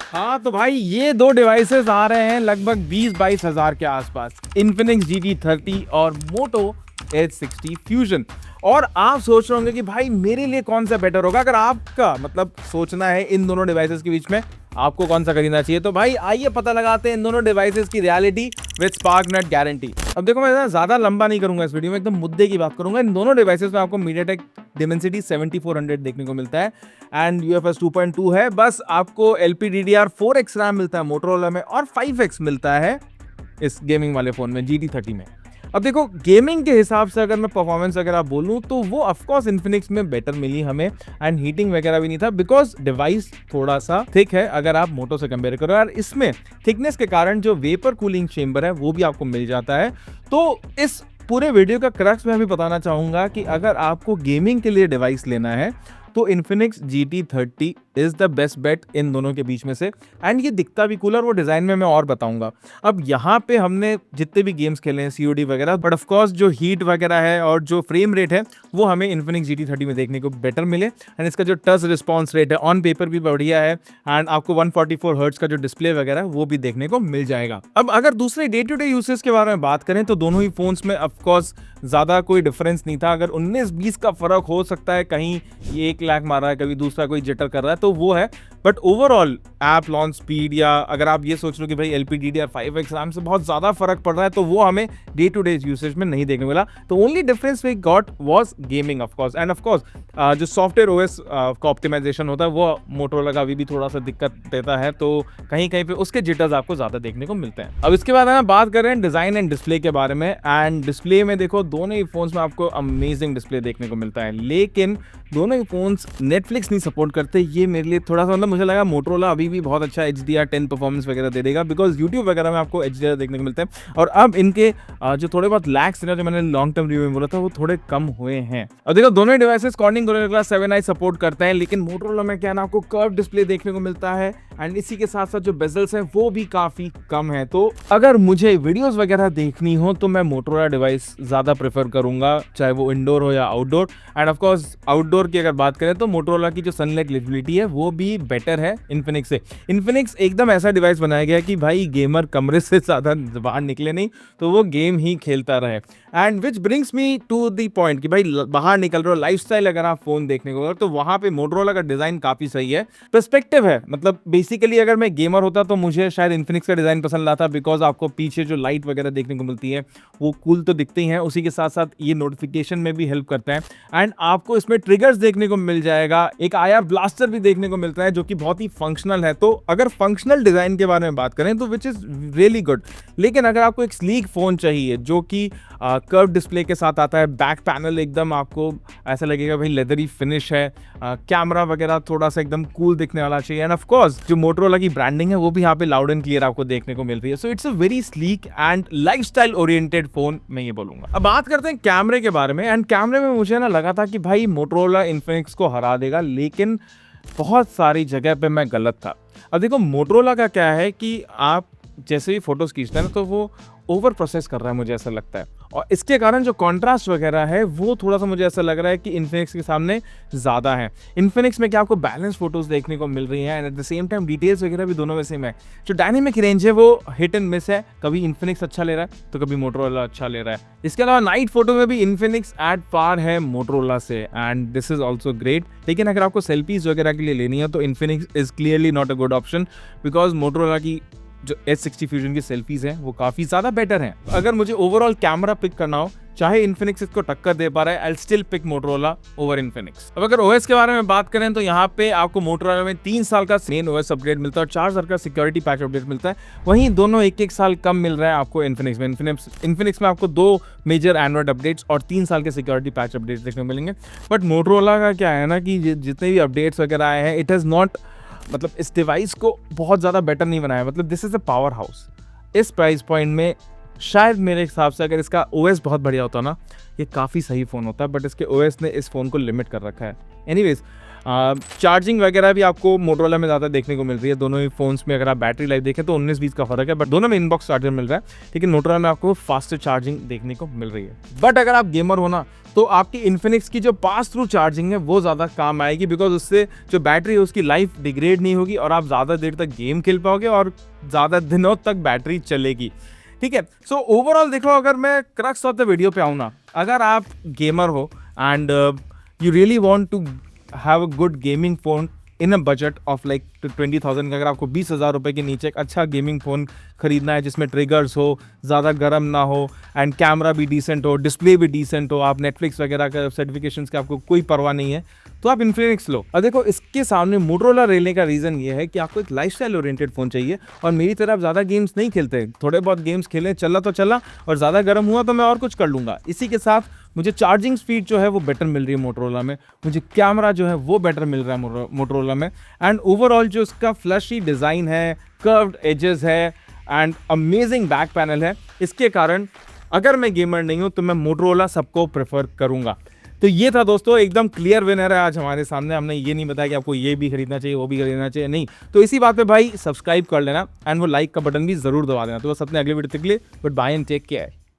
हाँ तो भाई ये दो डिवाइसेस आ रहे हैं लगभग 20-22 हजार के आसपास, इन्फिनिक्स GT30 और मोटो H60 फ्यूजन। और आप सोच रहे होंगे कि भाई मेरे लिए कौन सा बेटर होगा। अगर आपका मतलब सोचना है इन दोनों डिवाइसेस के बीच में आपको कौन सा खरीदना चाहिए, तो भाई आइए पता लगाते हैं इन दोनों डिवाइसेस की रियलिटी विद स्पार्कनेट गारंटी। अब देखो मैं ज्यादा लंबा नहीं करूंगा इस वीडियो में, एकदम मुद्दे की बात करूंगा। इन दोनों डिवाइसेस में आपको मीडियाटेक डिमेंसिटी 7400 देखने को मिलता है एंड UFS 2.2 है। बस आपको LPDDR4X रैम मिलता है मोटोरोला में और 5X मिलता है इस गेमिंग वाले फोन में GT30 में। अब देखो गेमिंग के हिसाब से अगर मैं परफॉर्मेंस अगर आप बोलूं तो वो ऑफकोर्स इन्फिनिक्स में बेटर मिली हमें, एंड हीटिंग वगैरह भी नहीं था बिकॉज डिवाइस थोड़ा सा थिक है अगर आप मोटो से कंपेयर करो। यार इसमें थिकनेस के कारण जो वेपर कूलिंग चेंबर है वो भी आपको मिल जाता है। तो इस पूरे वीडियो का क्रक्स मैं भी बताना चाहूंगा कि अगर आपको गेमिंग के लिए डिवाइस लेना है तो Infinix GT30 is the best bet in दोनों के बीच में से। एंड ये दिखता भी कूलर, वो डिजाइन में मैं और बताऊंगा। अब यहाँ पे हमने जितने भी गेम्स खेले हैं COD वगैरह, बट ऑफकोर्स जो हीट वगैरह है और जो फ्रेम रेट है वो हमें इन्फिनिक्स GT30 में देखने को बेटर मिले। एंड इसका जो टच रिस्पॉन्स रेट है ऑन पेपर भी बढ़िया है एंड आपको 144 हर्ट्ज का जो डिस्प्ले वगैरह है वो भी देखने को मिल जाएगा। अब अगर दूसरे डे टू डे यूसेज के बारे में बात करें तो दोनों ही फोन्स में ऑफकोर्स ज्यादा कोई डिफरेंस नहीं था। अगर 19-20 का फर्क हो सकता है, कहीं ये 1 लाख मार रहा है, कभी दूसरा कोई जिटर कर रहा है, तो वो है। But overall app launch speed या अगर आप ये सोच लो कि भाई LPDDR5X रैम से बहुत ज्यादा फर्क पड़ रहा है, तो वो हमें डे टू डे यूसेज में नहीं देखने मिला। तो only difference we got was gaming of course. And of course जो सॉफ्टवेयर OS का ऑप्टिमाइजेशन होता है वो मोटोरोला का अभी भी थोड़ा सा दिक्कत देता है, तो कहीं कहीं पे उसके जिटर्स आपको ज्यादा देखने को मिलते हैं। अब इसके बाद हम बात कर रहे हैं डिजाइन एंड डिस्प्ले के बारे में। एंड डिस्प्ले में देखो दोनों ही फोन्स में आपको अमेजिंग डिस्प्ले देखने को मिलता है, लेकिन दोनों ही फोन्स नेटफ्लिक्स नहीं सपोर्ट करते। ये मेरे लिए थोड़ा सा मतलब मुझे लगा मोटोरोला अभी भी बहुत अच्छा HDR10 परफॉर्मेंस वगैरह दे देगा बिकॉज यूट्यूब वगैरह में आपको HDR देखने को मिलते हैं। और अब इनके जो थोड़े बहुत लैग्स जो मैंने लॉन्ग टर्म रिव्यू में बोला था वो थोड़े कम हुए हैं। अब देखो दोनों ही devices Corning Gorilla glass 7i support करते हैं, लेकिन मोटोरोला में क्या ना आपको कर्व डिस्प्ले देखने को मिलता है एंड इसी के साथ साथ जो बेजल्स हैं वो भी काफी कम है। तो अगर मुझे वीडियोस वगैरह देखनी हो तो मैं मोटोरोला डिवाइस ज्यादा प्रेफर करूंगा, चाहे वो इंडोर हो या outdoor. End of course outdoor की अगर बात करें तो मोटोरोला की जो सनलाइट विजिबिलिटी है वो भी बेटर है इन्फिनिक्स से। इन्फिनिक्स एकदम ऐसा डिवाइस बनाया गया कि भाई गेमर कमरे से ज्यादा बाहर निकले नहीं तो वो गेम ही खेलता रहे। And which brings me to the point कि भाई बाहर निकल रहे हो, लाइफस्टाइल अगर आप फोन देखने को तो वहां पे मोटोरोला का डिजाइन काफी सही है, पर्सपेक्टिव है। मतलब बेसिकली अगर मैं गेमर होता तो मुझे शायद इन्फिनिक्स का डिजाइन पसंद आता बिकॉज आपको पीछे जो लाइट वगैरह देखने को मिलती है वो कूल तो दिखते ही हैं, उसी के साथ साथ ये नोटिफिकेशन में भी हेल्प करता है। एंड आपको इसमें ट्रिगर्स देखने को मिल जाएगा, एक IR ब्लास्टर भी देखने को मिलता है जो कि बहुत ही फंक्शनल है। तो अगर फंक्शनल डिजाइन के बारे में बात करें तो विच इज रियली गुड। लेकिन अगर आपको एक स्लीक फोन चाहिए जो कि कर्व डिस्प्ले के साथ आता है, बैक पैनल एकदम आपको ऐसा लगेगा भाई लेदरी फिनिश है, कैमरा वगैरह थोड़ा सा एकदम कूल दिखने वाला चाहिए, एंड ऑफ कोर्स जो मोटोरोला की ब्रांडिंग है वो भी यहाँ पे लाउड एंड क्लियर आपको देखने को मिल रही है। So it's a very sleek and lifestyle oriented phone, मैं ये बोलूंगा। अब बात करते हैं कैमरे के बारे में। एंड कैमरे में मुझे ना लगा था कि भाई मोटोरोला इन्फिनिक्स को हरा देगा, लेकिन बहुत सारी जगह पे मैं गलत था। अब देखो मोटोरोला का क्या है कि आप जैसे ही फोटोज खींचते हैं ना तो वो ओवर प्रोसेस कर रहा है, मुझे ऐसा लगता है, और इसके कारण जो कॉन्ट्रास्ट वगैरह है वो थोड़ा सा मुझे ऐसा लग रहा है कि इन्फिनिक्स के सामने ज़्यादा है। इन्फिनिक्स में क्या आपको बैलेंस फोटोज देखने को मिल रही हैं and at the same time details वगैरह भी दोनों में सेम है। जो डायनेमिक रेंज है वो हिट एंड मिस है, कभी इन्फिनिक्स अच्छा ले रहा है तो कभी मोटोरोला अच्छा ले रहा है। इसके अलावा नाइट फोटो में भी इन्फिनिक्स एट पार है मोटोरोला से and this is also great. लेकिन अगर आपको सेल्फीज वगैरह के लिए लेनी है तो Infinix is clearly not a good option because Motorola की जो H60 फ्यूजन की सेल्फीज हैं वो काफी ज्यादा बेटर हैं। अगर मुझे ओवरऑल कैमरा पिक करना हो, चाहे इन्फिनिक्स इसको टक्कर दे पा रहा है, I still pick Motorola over Infinix. अब अगर OS के बारे में बात करें तो यहाँ पे आपको मोटोरोला में 3 साल का मेन OS अपडेट मिलता है और 4 साल का सिक्योरिटी पैच अपडेट मिलता है। वहीं दोनों 1-1 साल कम मिल रहा है आपको इन्फिनिक्स में। इन्फिनिक्स में आपको 2 मेजर एंड्रॉइड अपडेट्स और 3 साल के सिक्योरिटी पैच अपडेट्स देखने को मिलेंगे। बट मोटोरोला का क्या है ना कि जितने भी अपडेट्स वगैरह आए हैं, इट हैज़ नॉट मतलब इस डिवाइस को बहुत ज़्यादा बेटर नहीं बनाया। मतलब this is a power house. इस प्राइस पॉइंट में शायद मेरे हिसाब से अगर इसका OS बहुत बढ़िया होता ना, ये काफ़ी सही फ़ोन होता है, बट इसके OS ने इस फ़ोन को लिमिट कर रखा है। एनीवेज चार्जिंग वगैरह भी आपको मोटरोला में ज़्यादा देखने को मिल रही है। दोनों ही फ़ोन्स में अगर आप बैटरी लाइफ देखें तो 19-20 का फ़र्क है, बट दोनों में इनबॉक्स चार्जर मिल रहा है, लेकिन मोटरोला में आपको फास्टर चार्जिंग देखने को मिल रही है। बट अगर आप गेमर हो ना, तो आपकी इन्फिनिक्स की जो पास थ्रू चार्जिंग है वो ज़्यादा काम आएगी, बिकॉज उससे जो बैटरी है उसकी लाइफ डिग्रेड नहीं होगी और आप ज़्यादा देर तक गेम खेल पाओगे और ज़्यादा दिनों तक बैटरी चलेगी। ठीक है, सो ओवरऑल देखो, अगर मैं क्रक्स ऑफ द वीडियो पे आऊँ ना, अगर आप गेमर हो and you really want to have a good gaming phone in a budget of like 20,000 का, अगर आपको 20,000 रुपये के नीचे एक अच्छा गेमिंग फ़ोन खरीदना है जिसमें ट्रिगर्स हो, ज़्यादा गर्म ना हो एंड कैमरा भी डिसेंट हो, डिस्प्ले भी डिसेंट हो, आप नेटफ्लिक्स वगैरह का सर्टिफिकेशंस का आपको कोई परवाह नहीं है, तो आप इन्फिनिक्स लो। और देखो, इसके सामने मोटरोला लेने का रीज़न ये है कि आपको एक लाइफस्टाइल ओरिएंटेड फ़ोन चाहिए और मेरी तरह आप ज़्यादा गेम्स नहीं खेलते, थोड़े बहुत गेम्स खेलें, चला तो चला, और ज़्यादा गर्म हुआ तो मैं और कुछ कर लूँगा। इसी के साथ मुझे चार्जिंग स्पीड जो है वो बेटर मिल रही है मोटरोला में, मुझे कैमरा जो है वो बेटर मिल रहा है मोटरोला में, एंड ओवरऑल जो उसका फ्लशी डिज़ाइन है, कर्व्ड एजेस है एंड अमेजिंग बैक पैनल है, इसके कारण अगर मैं गेमर नहीं हूँ तो मैं मोटरोला सबको प्रेफर करूँगा। तो ये था दोस्तों, एकदम क्लियर विनर है आज हमारे सामने। हमने ये नहीं बताया कि आपको ये भी खरीदना चाहिए, वो भी खरीदना चाहिए, नहीं। तो इसी बात पे भाई सब्सक्राइब कर लेना एंड वो लाइक का बटन भी ज़रूर दबा देना। तो बस अपने अगले वीडियो तक के लिए good bye and take care.